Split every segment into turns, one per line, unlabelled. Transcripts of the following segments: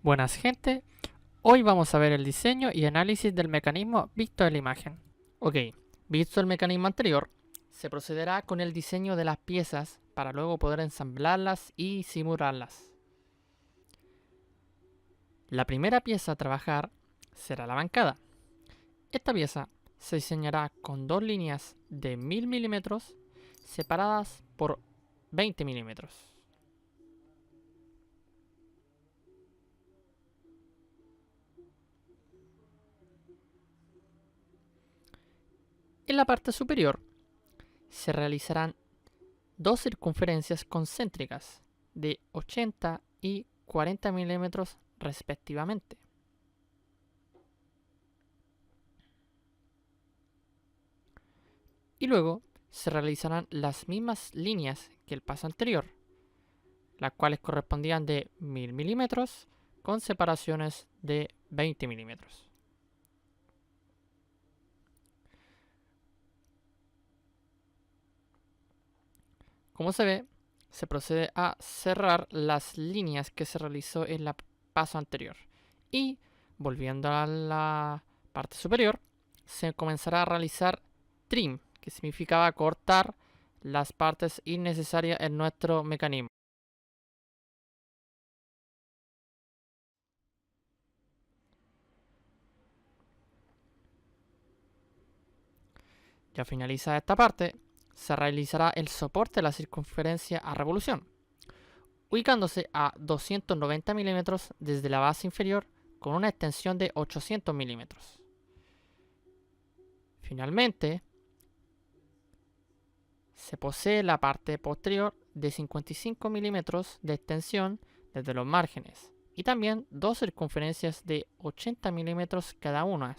Buenas gente, hoy vamos a ver el diseño y análisis del mecanismo visto en la imagen. Ok, visto el mecanismo anterior, se procederá con el diseño de las piezas para luego poder ensamblarlas y simularlas. La primera pieza a trabajar será la bancada. Esta pieza se diseñará con dos líneas de 1000 milímetros separadas por 20 milímetros. En la parte superior se realizarán dos circunferencias concéntricas de 80 y 40 milímetros respectivamente. Y luego se realizarán las mismas líneas que el paso anterior, las cuales correspondían de 1000 milímetros con separaciones de 20 milímetros. Como se ve, se procede a cerrar las líneas que se realizó en el paso anterior. Y, volviendo a la parte superior, se comenzará a realizar trim, que significaba cortar las partes innecesarias en nuestro mecanismo. Ya finalizada esta parte, se realizará el soporte de la circunferencia a revolución, ubicándose a 290 milímetros desde la base inferior con una extensión de 800 milímetros. Finalmente, se posee la parte posterior de 55 milímetros de extensión desde los márgenes y también dos circunferencias de 80 milímetros cada una,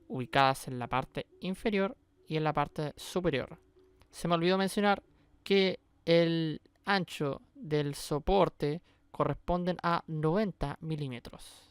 ubicadas en la parte inferior y en la parte superior. Se me olvidó mencionar que el ancho del soporte corresponde a 90 milímetros.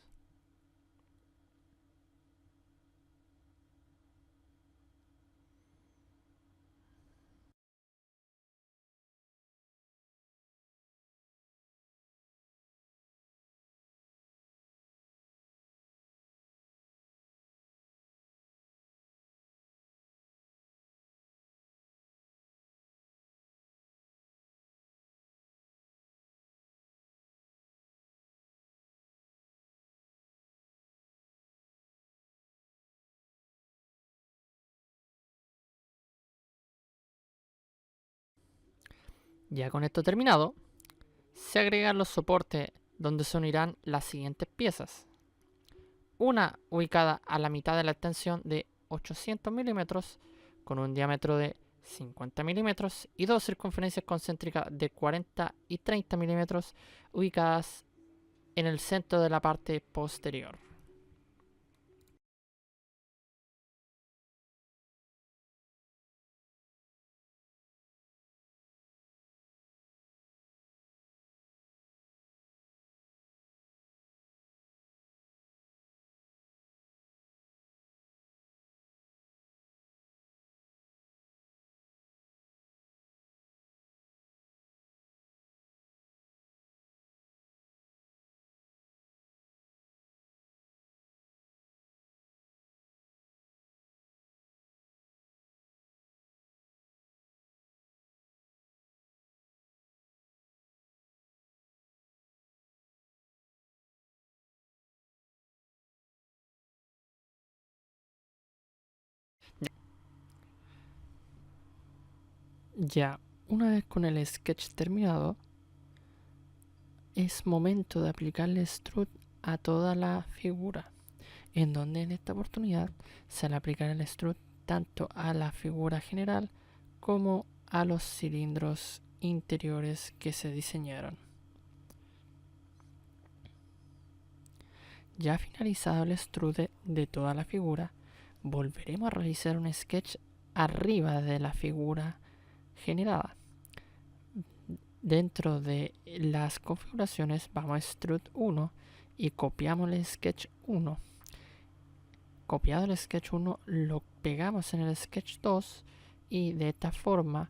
Ya con esto terminado, se agregan los soportes donde se unirán las siguientes piezas. Una ubicada a la mitad de la extensión de 800 milímetros con un diámetro de 50 milímetros y dos circunferencias concéntricas de 40 y 30 milímetros ubicadas en el centro de la parte posterior. Ya, una vez con el sketch terminado, es momento de aplicarle strut a toda la figura, en donde en esta oportunidad se le aplicará el strut tanto a la figura general como a los cilindros interiores que se diseñaron. Ya finalizado el extrude de toda la figura, volveremos a realizar un sketch arriba de la figura generada. Dentro de las configuraciones vamos a extrude 1 y copiamos el sketch 1. Copiado el sketch 1 lo pegamos en el sketch 2 y de esta forma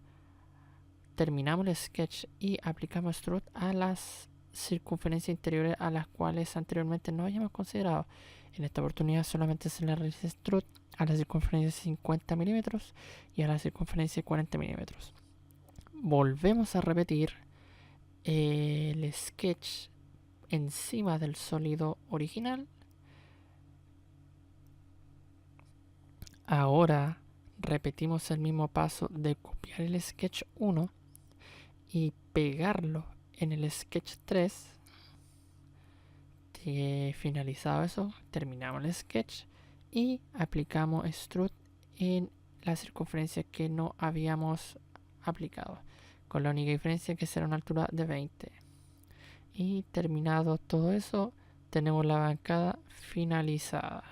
terminamos el sketch y aplicamos extrude a las circunferencias interiores a las cuales anteriormente no habíamos considerado. En esta oportunidad solamente se le realiza extrude a la circunferencia 50 milímetros y a la circunferencia 40 milímetros. Volvemos a repetir el sketch encima del sólido original. Ahora repetimos el mismo paso de copiar el sketch 1 y pegarlo en el sketch 3. Finalizado eso, terminamos el sketch y aplicamos extrude en la circunferencia que no habíamos aplicado, con la única diferencia que será una altura de 20. Y terminado todo eso, tenemos la bancada finalizada.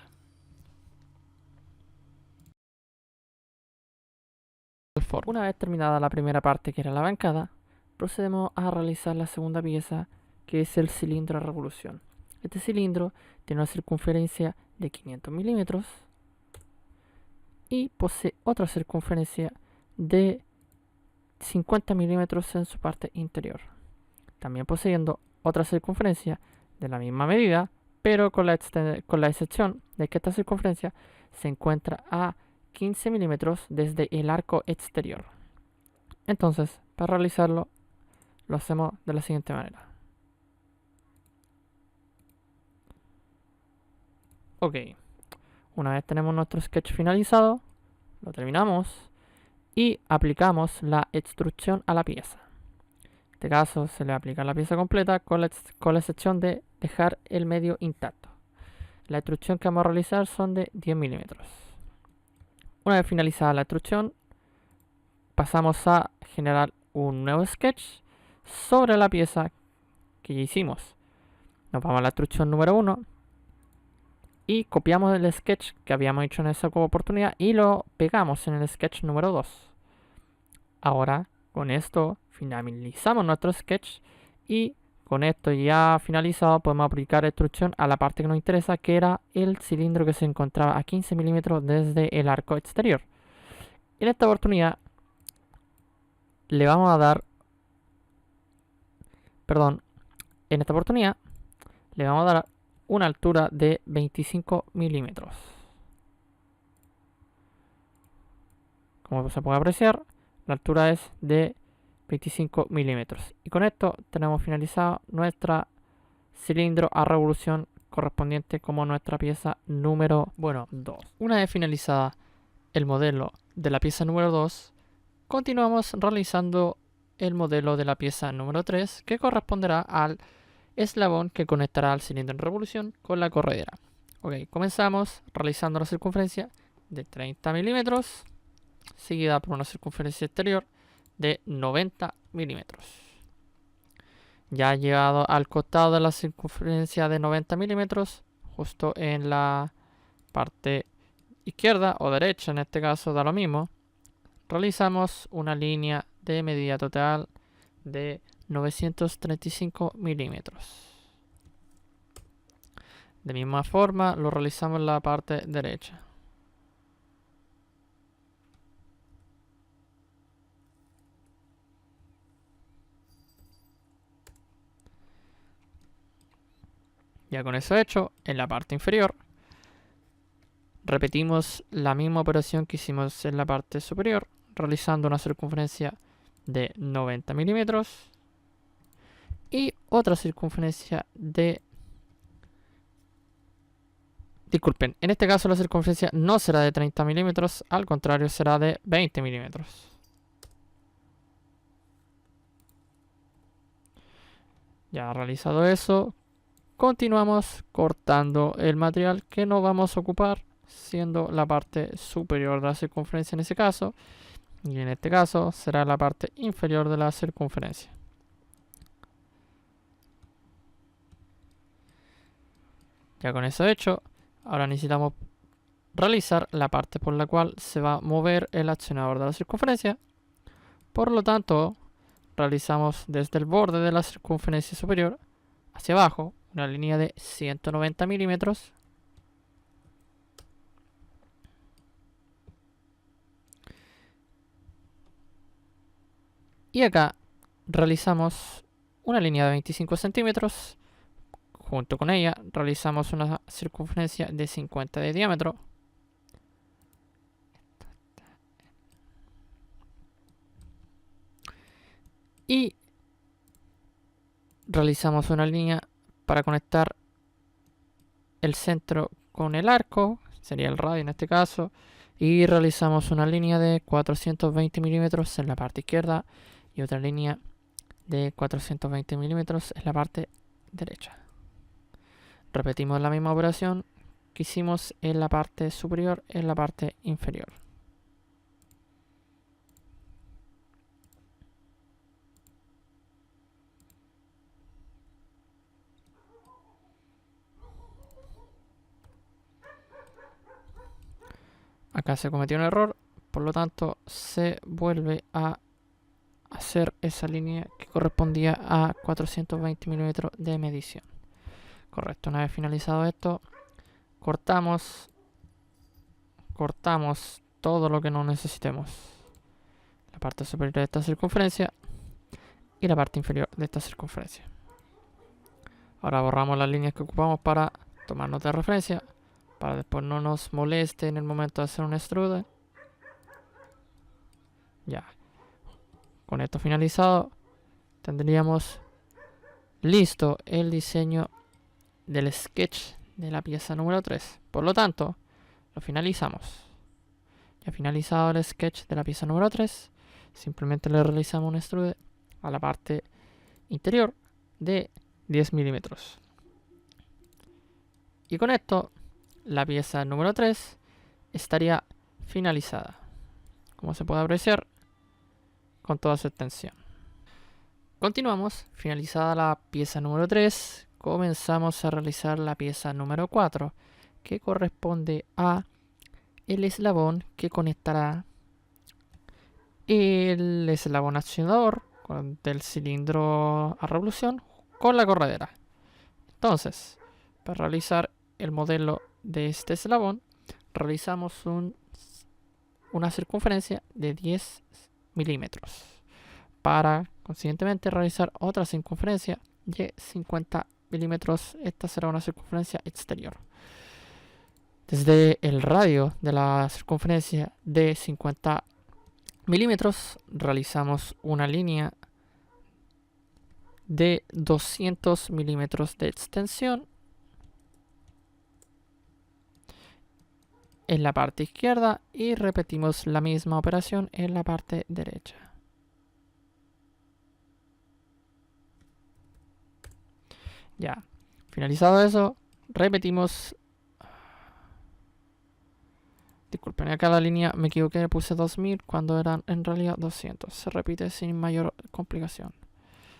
Una vez terminada la primera parte, que era la bancada, procedemos a realizar la segunda pieza, que es el cilindro a revolución. Este cilindro tiene una circunferencia de 500 milímetros y posee otra circunferencia de 50 milímetros en su parte interior, también poseyendo otra circunferencia de la misma medida, pero con la excepción de que esta circunferencia se encuentra a 15 milímetros desde el arco exterior. Entonces, para realizarlo, lo hacemos de la siguiente manera. Ok, una vez tenemos nuestro sketch finalizado, lo terminamos y aplicamos la extrusión a la pieza. En este caso se le aplica la pieza completa con la excepción de dejar el medio intacto. La extrusión que vamos a realizar son de 10 milímetros. Una vez finalizada la extrusión, pasamos a generar un nuevo sketch sobre la pieza que ya hicimos. Nos vamos a la extrusión número 1 y copiamos el sketch que habíamos hecho en esa oportunidad y lo pegamos en el sketch número 2. Ahora, con esto finalizamos nuestro sketch y con esto ya finalizado podemos aplicar extrusión a la parte que nos interesa, que era el cilindro que se encontraba a 15 milímetros desde el arco exterior. En esta oportunidad le vamos a dar, en esta oportunidad le vamos a dar una altura de 25 milímetros. Como se puede apreciar, la altura es de 25 milímetros. Y con esto tenemos finalizado nuestra cilindro a revolución correspondiente como nuestra pieza número 2. Una vez finalizada el modelo de la pieza número 2, continuamos realizando el modelo de la pieza número 3, que corresponderá al eslabón que conectará al cilindro en revolución con la corredera. Ok, comenzamos realizando la circunferencia de 30 milímetros, seguida por una circunferencia exterior de 90 milímetros. Ya llegado al costado de la circunferencia de 90 milímetros, justo en la parte izquierda o derecha, en este caso da lo mismo, realizamos una línea de medida total de 935 milímetros. De misma forma lo realizamos en la parte derecha. Ya con eso hecho, en la parte inferior repetimos la misma operación que hicimos en la parte superior, realizando una circunferencia de 90 milímetros y otra circunferencia de... Disculpen, en este caso la circunferencia no será de 30 milímetros, al contrario será de 20 milímetros. Ya realizado eso, continuamos cortando el material que no vamos a ocupar, siendo la parte superior de la circunferencia en ese caso, y en este caso será la parte inferior de la circunferencia. Ya con eso hecho, ahora necesitamos realizar la parte por la cual se va a mover el accionador de la circunferencia. Por lo tanto, realizamos desde el borde de la circunferencia superior hacia abajo una línea de 190 milímetros. Y acá realizamos una línea de 25 centímetros. Junto con ella realizamos una circunferencia de 50 de diámetro. Y realizamos una línea para conectar el centro con el arco, sería el radio en este caso, y realizamos una línea de 420 milímetros en la parte izquierda y otra línea de 420 milímetros en la parte derecha. Repetimos la misma operación que hicimos en la parte superior en la parte inferior. Acá se cometió un error, por lo tanto se vuelve a hacer esa línea que correspondía a 420 milímetros de medición. Correcto, una vez finalizado esto, cortamos todo lo que no necesitemos. La parte superior de esta circunferencia y la parte inferior de esta circunferencia. Ahora borramos las líneas que ocupamos para tomarnos de referencia, para después no nos moleste en el momento de hacer un extrude. Ya. Con esto finalizado, tendríamos listo el diseño del sketch de la pieza número 3. Por lo tanto, lo finalizamos. Ya finalizado el sketch de la pieza número 3, simplemente le realizamos un extrude a la parte interior de 10 milímetros. Y con esto, la pieza número 3 estaría finalizada, como se puede apreciar, con toda su extensión. Continuamos, finalizada la pieza número 3, comenzamos a realizar la pieza número 4, que corresponde a el eslabón que conectará el eslabón accionador del cilindro a revolución con la corredera. Entonces, para realizar el modelo de este eslabón, realizamos una circunferencia de 10 milímetros. Para, consiguientemente, realizar otra circunferencia de 50 milímetros. Esta será una circunferencia exterior. Desde el radio de la circunferencia de 50 milímetros, realizamos una línea de 200 milímetros de extensión en la parte izquierda y repetimos la misma operación en la parte derecha. Ya, finalizado eso, repetimos. Disculpen, acá la línea me equivoqué, puse 2000 cuando eran en realidad 200. Se repite sin mayor complicación.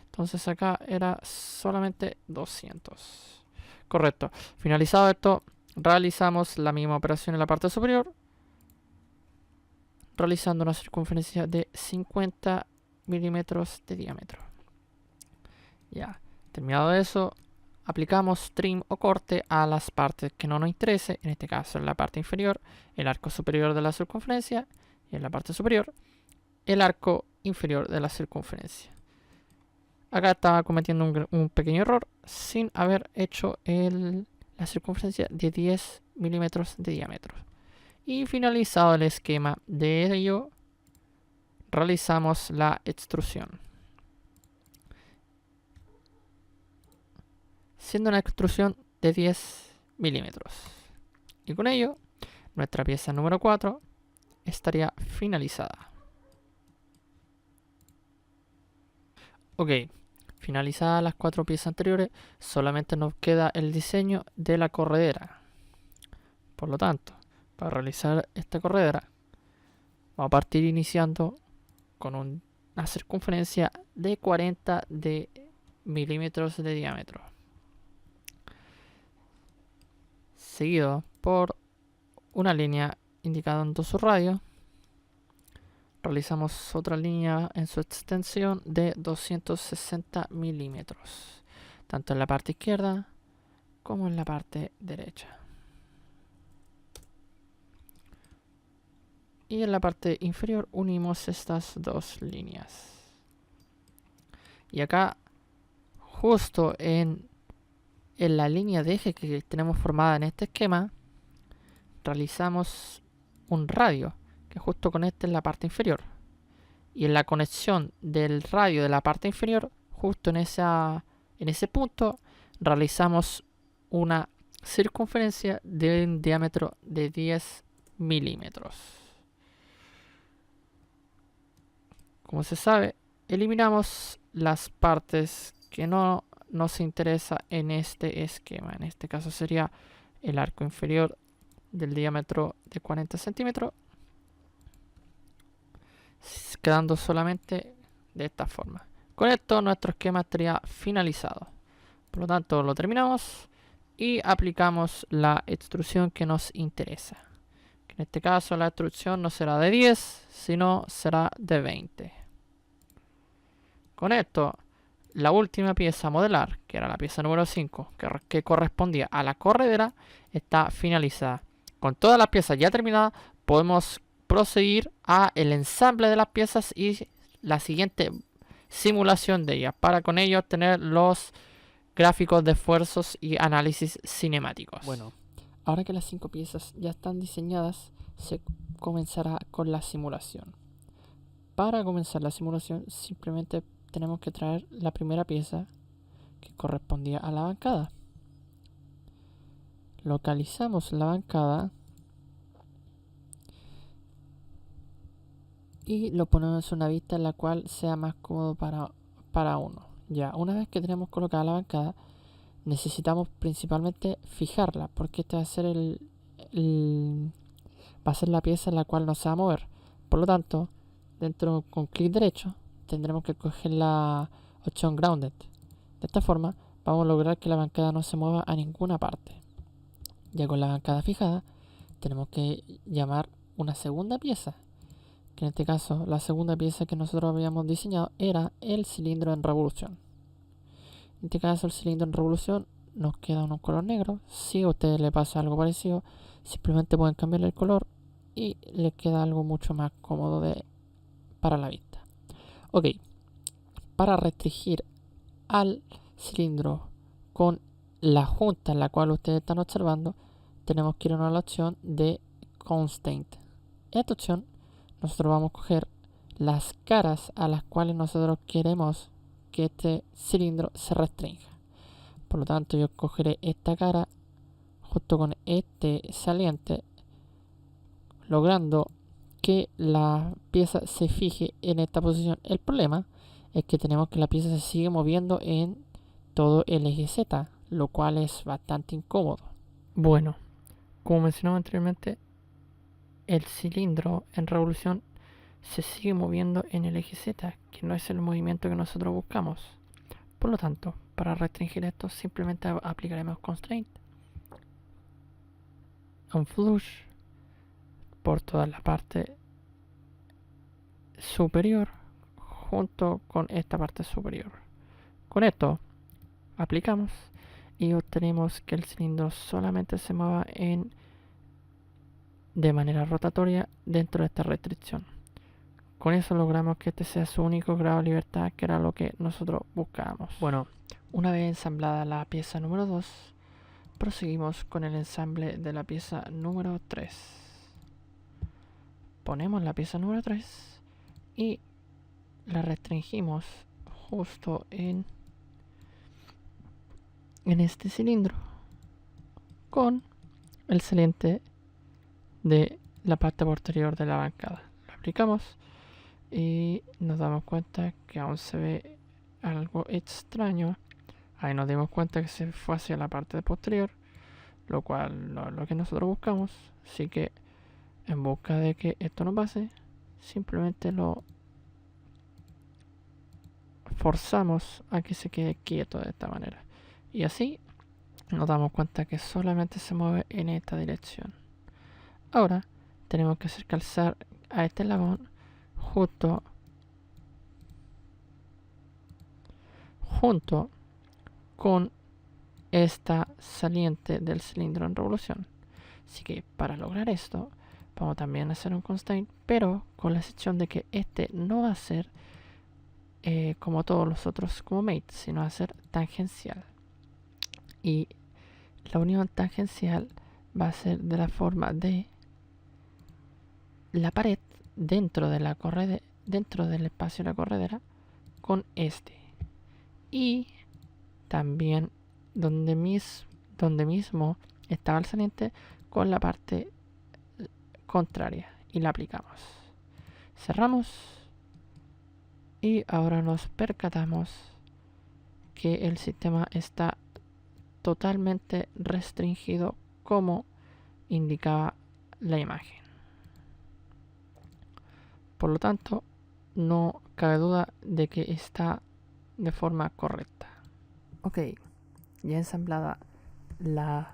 Entonces acá era solamente 200. Correcto. Finalizado esto, realizamos la misma operación en la parte superior, realizando una circunferencia de 50 milímetros de diámetro. Ya, terminado eso, aplicamos trim o corte a las partes que no nos interese, en este caso en la parte inferior, el arco superior de la circunferencia, y en la parte superior, el arco inferior de la circunferencia. Acá estaba cometiendo un pequeño error sin haber hecho la circunferencia de 10 milímetros de diámetro. Y finalizado el esquema de ello, realizamos la extrusión. Siendo una extrusión de 10 milímetros. Y con ello, nuestra pieza número 4 estaría finalizada. Ok, finalizadas las 4 piezas anteriores, solamente nos queda el diseño de la corredera. Por lo tanto, para realizar esta corredera, vamos a partir iniciando con una circunferencia de 40 milímetros de diámetro, seguido por una línea indicando su radio. Realizamos otra línea en su extensión de 260 milímetros, tanto en la parte izquierda como en la parte derecha. Y en la parte inferior unimos estas dos líneas. Y acá justo en la línea de eje que tenemos formada en este esquema, realizamos un radio que justo conecta en la parte inferior. Y en la conexión del radio de la parte inferior, justo en ese punto, realizamos una circunferencia de un diámetro de 10 milímetros. Como se sabe, eliminamos las partes que no nos interesa en este esquema. En este caso sería el arco inferior del diámetro de 40 centímetros, quedando solamente de esta forma. Con esto nuestro esquema estaría finalizado. Por lo tanto, lo terminamos y aplicamos la extrusión que nos interesa. En este caso la extrusión no será de 10, sino será de 20. Con esto, la última pieza a modelar, que era la pieza número 5, que correspondía a la corredera, está finalizada. Con todas las piezas ya terminadas, podemos proseguir a el ensamble de las piezas y la siguiente simulación de ellas, para con ello obtener los gráficos de esfuerzos y análisis cinemáticos. Bueno, ahora que las 5 piezas ya están diseñadas, se comenzará con la simulación. Para comenzar la simulación, simplemente tenemos que traer la primera pieza que correspondía a la bancada. Localizamos la bancada y lo ponemos en una vista en la cual sea más cómodo para uno. Ya, una vez que tenemos colocada la bancada, necesitamos principalmente fijarla, porque esta va a ser va a ser la pieza en la cual nos va a mover. Por lo tanto, con clic derecho tendremos que coger la opción Grounded. De esta forma vamos a lograr que la bancada no se mueva a ninguna parte. Ya con la bancada fijada, tenemos que llamar una segunda pieza, que en este caso la segunda pieza que nosotros habíamos diseñado era el cilindro en revolución. En este caso el cilindro en revolución nos queda en un color negro. Si a ustedes les pasa algo parecido, simplemente pueden cambiarle el color y les queda algo mucho más cómodo para la vista. Ok, para restringir al cilindro con la junta en la cual ustedes están observando, tenemos que ir a la opción de Constraint. En esta opción nosotros vamos a coger las caras a las cuales nosotros queremos que este cilindro se restrinja. Por lo tanto, yo cogeré esta cara justo con este saliente, logrando que la pieza se fije en esta posición. El problema es que tenemos que la pieza se sigue moviendo en todo el eje Z, lo cual es bastante incómodo. Bueno, como mencionamos anteriormente, el cilindro en revolución se sigue moviendo en el eje Z, que no es el movimiento que nosotros buscamos. Por lo tanto, para restringir esto, simplemente aplicaremos Constraint, Unflush por toda la parte superior junto con esta parte superior. Con esto aplicamos y obtenemos que el cilindro solamente se mueva de manera rotatoria dentro de esta restricción. Con eso logramos que este sea su único grado de libertad, que era lo que nosotros buscábamos. Bueno, una vez ensamblada la pieza número 2, proseguimos con el ensamble de la pieza número 3. Ponemos la pieza número 3 y la restringimos justo en este cilindro con el saliente de la parte posterior de la bancada. Lo aplicamos y nos damos cuenta que aún se ve algo extraño. Ahí nos dimos cuenta que se fue hacia la parte posterior, lo cual no es lo que nosotros buscamos. Así que en busca de que esto no pase, simplemente lo forzamos a que se quede quieto de esta manera. Y así nos damos cuenta que solamente se mueve en esta dirección. Ahora tenemos que hacer calzar a este eslabón junto con esta saliente del cilindro en revolución. Así que para lograr esto vamos también a hacer un constraint, pero con la excepción de que este no va a ser como todos los otros como mate, sino a ser tangencial. Y la unión tangencial va a ser de la forma de la pared dentro de la dentro del espacio de la corredera con este. Y también donde mismo estaba el saliente con la parte contraria y la aplicamos. Cerramos y ahora nos percatamos que el sistema está totalmente restringido como indicaba la imagen. Por lo tanto, no cabe duda de que está de forma correcta. Ok, ya ensamblada las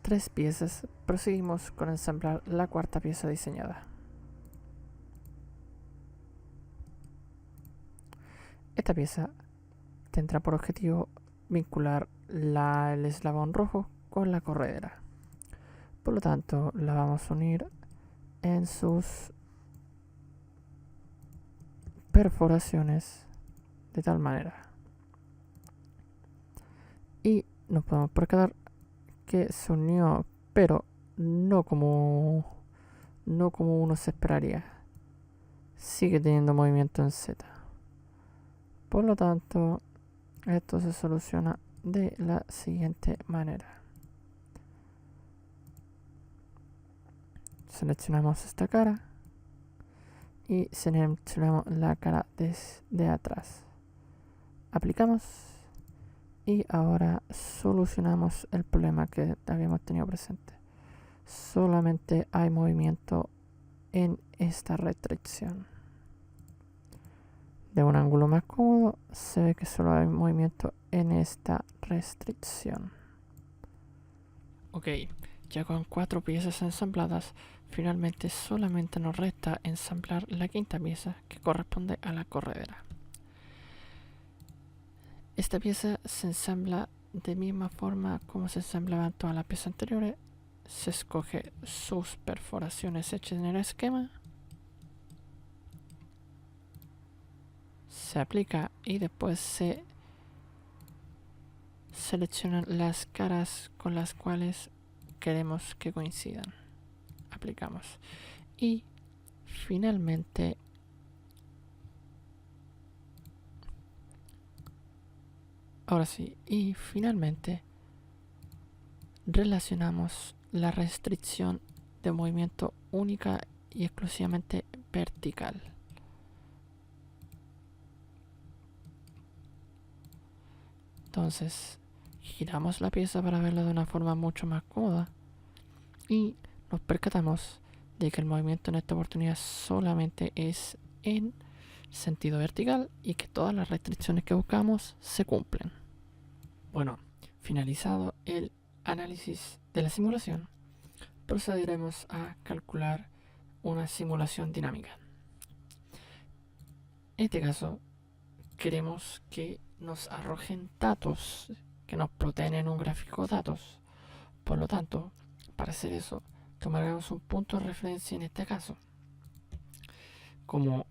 3 piezas, proseguimos con ensamblar la 4ª pieza diseñada. Esta pieza tendrá por objetivo vincular el eslabón rojo con la corredera. Por lo tanto, la vamos a unir en sus perforaciones de tal manera. Y nos podemos percatar que se unió, pero no como uno se esperaría. Sigue teniendo movimiento en Z. Por lo tanto, esto se soluciona de la siguiente manera. Seleccionamos esta cara y seleccionamos la cara desde atrás. Aplicamos y ahora solucionamos el problema que habíamos tenido presente. Solamente hay movimiento en esta restricción. De un ángulo más cómodo se ve que solo hay movimiento en esta restricción. Ok, ya con 4 piezas ensambladas, finalmente solamente nos resta ensamblar la 5ª pieza, que corresponde a la corredera. Esta pieza se ensambla de misma forma como se ensamblaban todas las piezas anteriores. Se escoge sus perforaciones hechas en el esquema, se aplica y después se seleccionan las caras con las cuales queremos que coincidan. Aplicamos y finalmente relacionamos la restricción de movimiento única y exclusivamente vertical. Entonces giramos la pieza para verla de una forma mucho más cómoda y nos percatamos de que el movimiento en esta oportunidad solamente es en sentido vertical y que todas las restricciones que buscamos se cumplen. Bueno, finalizado el análisis de la simulación, procederemos a calcular una simulación dinámica. En este caso, queremos que nos arrojen datos, que nos ploteen en un gráfico datos. Por lo tanto, para hacer eso, tomaremos un punto de referencia en este caso. Como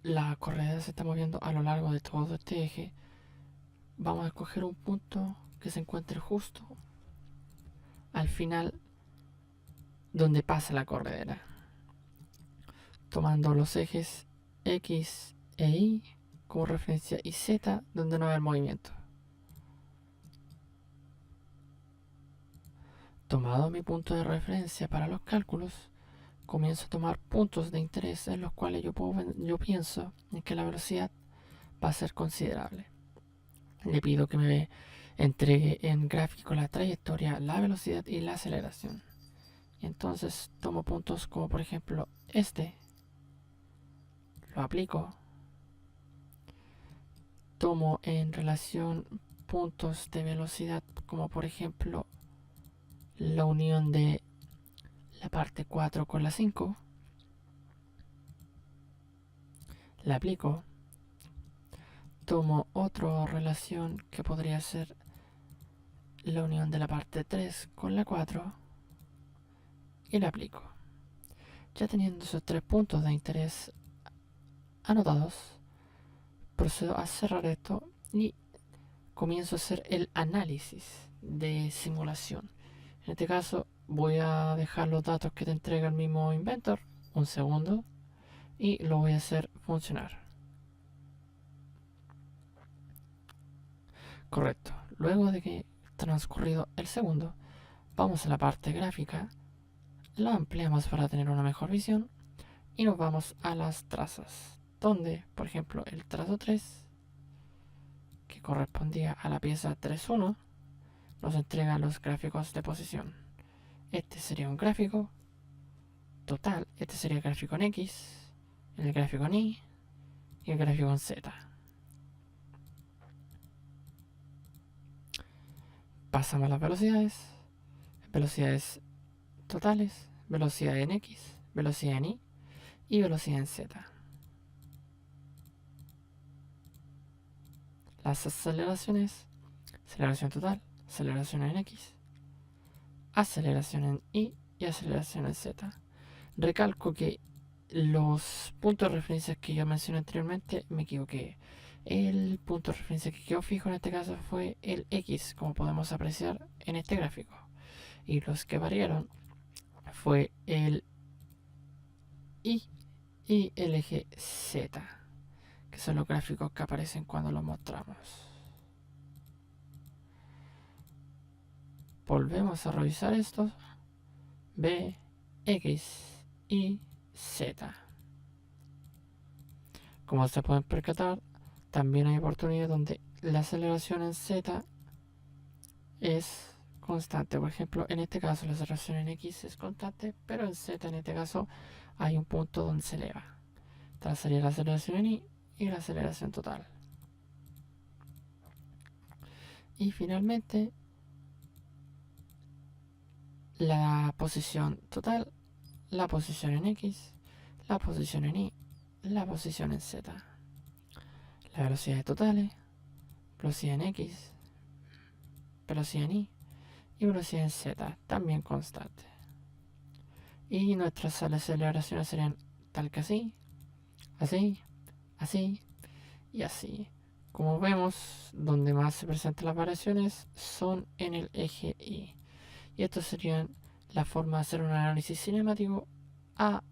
la corredera se está moviendo a lo largo de todo este eje, vamos a escoger un punto que se encuentre justo al final donde pasa la corredera, tomando los ejes X e Y como referencia y Z donde no hay el movimiento. Tomado mi punto de referencia para los cálculos, comienzo a tomar puntos de interés en los cuales yo pienso en que la velocidad va a ser considerable. Le pido que me entregue en gráfico la trayectoria, la velocidad y la aceleración. Y entonces tomo puntos como por ejemplo este, lo aplico, tomo en relación puntos de velocidad como por ejemplo la unión de la parte 4 con la 5, la aplico, tomo otra relación que podría ser la unión de la parte 3 con la 4 y la aplico. Ya teniendo esos 3 puntos de interés anotados, procedo a cerrar esto y comienzo a hacer el análisis de simulación. En este caso voy a dejar los datos que te entrega el mismo Inventor, un segundo, y lo voy a hacer funcionar. Correcto. Luego de que transcurrido el segundo, vamos a la parte gráfica, la ampliamos para tener una mejor visión y nos vamos a las trazas, donde, por ejemplo, el trazo 3, que correspondía a la pieza 3.1, nos entrega los gráficos de posición. Este sería un gráfico total, este sería el gráfico en X, el gráfico en Y y el gráfico en Z. Pasamos a las velocidades totales, velocidad en X, velocidad en Y y velocidad en Z. Las aceleraciones, aceleración total, aceleración en X, aceleración en Y y aceleración en Z. Recalco que los puntos de referencia que yo mencioné anteriormente me equivoqué. El punto de referencia que quedó fijo en este caso fue el X, como podemos apreciar en este gráfico. Y los que variaron fue el Y y el eje Z, que son los gráficos que aparecen cuando los mostramos. Volvemos a revisar estos. B, X y Z. Como se pueden percatar, también hay oportunidades donde la aceleración en Z es constante. Por ejemplo, en este caso la aceleración en X es constante, pero en Z en este caso hay un punto donde se eleva. Esta sería la aceleración en Y y la aceleración total. Y finalmente, la posición total, la posición en X, la posición en Y, la posición en Z. La velocidad totales, velocidad en X, velocidad en Y y velocidad en Z, también constante. Y nuestras aceleraciones serían tal que así, así, así y así. Como vemos, donde más se presentan las variaciones son en el eje Y. Y esto sería la forma de hacer un análisis cinemático a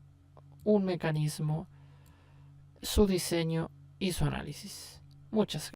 un mecanismo, su diseño y su análisis. Muchas gracias.